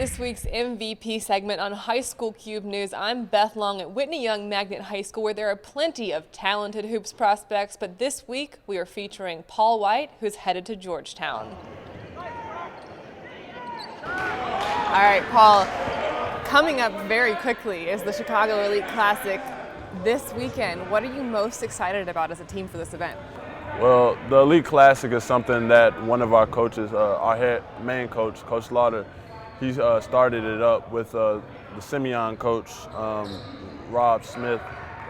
this week's MVP segment on High School Cube News. I'm Beth Long at Whitney Young Magnet High School, where there are plenty of talented hoops prospects, but this week we are featuring Paul White, who's headed to Georgetown. All right, Paul, coming up very quickly is the Chicago Elite Classic this weekend. What are you most excited about as a team for this event? Well, the Elite Classic is something that one of our coaches, our main coach, Coach Slaughter, he started it up with the Simeon coach, Rob Smith.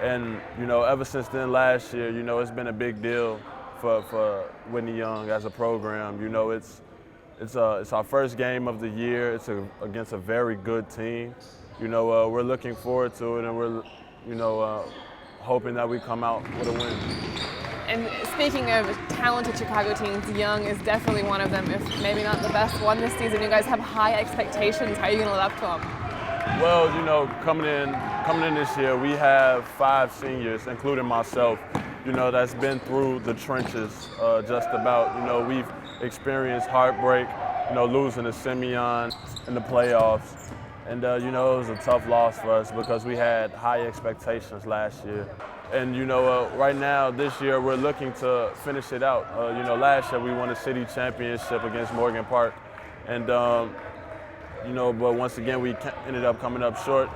And, ever since then last year, it's been a big deal for Whitney Young as a program. It's our first game of the year. It's against a very good team. We're looking forward to it, and we're, hoping that we come out with a win. And speaking of talented Chicago teams, Young is definitely one of them, if maybe not the best one this season. You guys have high expectations. How are you going to live up to them? Well, coming in this year, we have 5 seniors, including myself, that's been through the trenches just about. We've experienced heartbreak, losing to Simeon in the playoffs. And, it was a tough loss for us because we had high expectations last year. And, right now, this year, we're looking to finish it out. Last year we won a city championship against Morgan Park. And, but once again, we ended up coming up short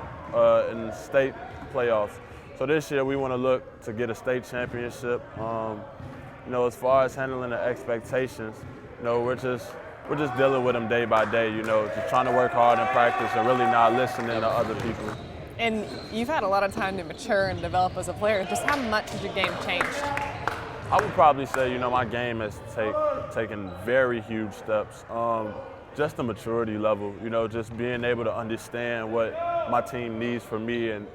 in the state playoffs. So this year we want to look to get a state championship. As far as handling the expectations, we're just dealing with them day by day, just trying to work hard in practice and really not listening to other people. And you've had a lot of time to mature and develop as a player. Just how much has your game changed? I would probably say, my game has taken very huge steps. Just the maturity level, just being able to understand what my team needs from me and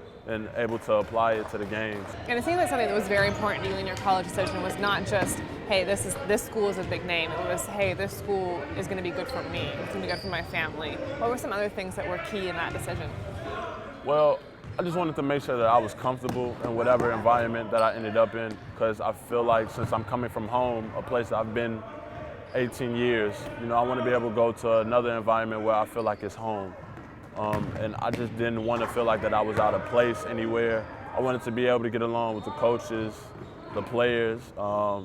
able to apply it to the games. And it seems like something that was very important to you in your college decision was not just, hey, this school is a big name. It was, hey, this school is going to be good for me. It's going to be good for my family. What were some other things that were key in that decision? Well, I just wanted to make sure that I was comfortable in whatever environment that I ended up in, because I feel like since I'm coming from home, a place I've been 18 years, I want to be able to go to another environment where I feel like it's home. And I just didn't want to feel like that I was out of place anywhere. I wanted to be able to get along with the coaches, the players. I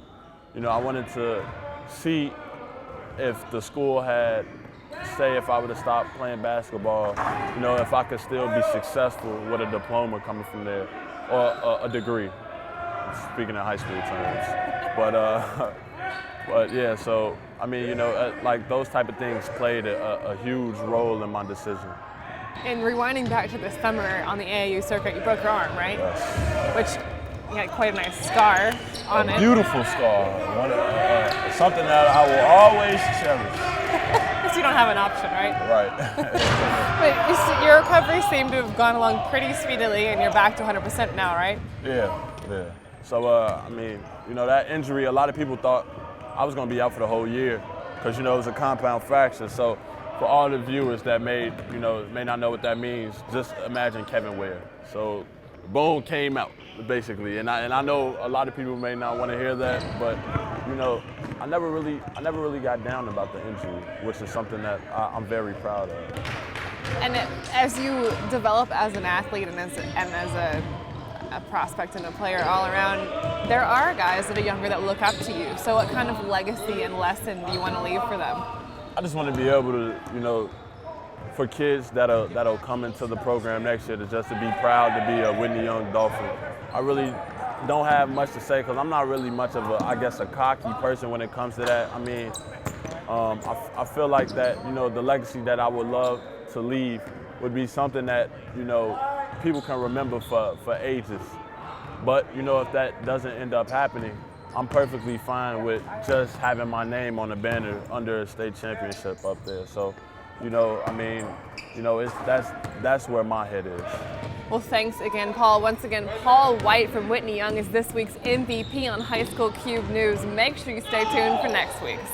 wanted to see if the school had, say if I were to stop playing basketball, if I could still be successful with a diploma coming from there, or a degree, speaking in high school terms. But yeah, so, like those type of things played a huge role in my decision. And rewinding back to this summer on the AAU circuit, you broke your arm, right? Yes. Which you had quite a nice scar on it. A beautiful scar. Something that I will always cherish. Because you don't have an option, right? Right. But your recovery seemed to have gone along pretty speedily, and you're back to 100% now, right? Yeah. So, that injury, a lot of people thought I was going to be out for the whole year because, it was a compound fracture. So, for all the viewers that may not know what that means, just imagine Kevin Ware. So, the bone came out, basically. And I know a lot of people may not want to hear that, but, I never really got down about the injury, which is something that I'm very proud of. And as you develop as an athlete and as a prospect and a player all around, there are guys that are younger that look up to you. So what kind of legacy and lesson do you want to leave for them? I just want to be able to, for kids that'll come into the program next year, to just to be proud to be a Whitney Young Dolphin. I really don't have much to say because I'm not really much of a cocky person when it comes to that. I feel like that, the legacy that I would love to leave would be something that, people can remember for ages. But, if that doesn't end up happening, I'm perfectly fine with just having my name on a banner under a state championship up there. So, that's where my head is. Well, thanks again, Paul. Once again, Paul White from Whitney Young is this week's MVP on High School Cube News. Make sure you stay tuned for next week's.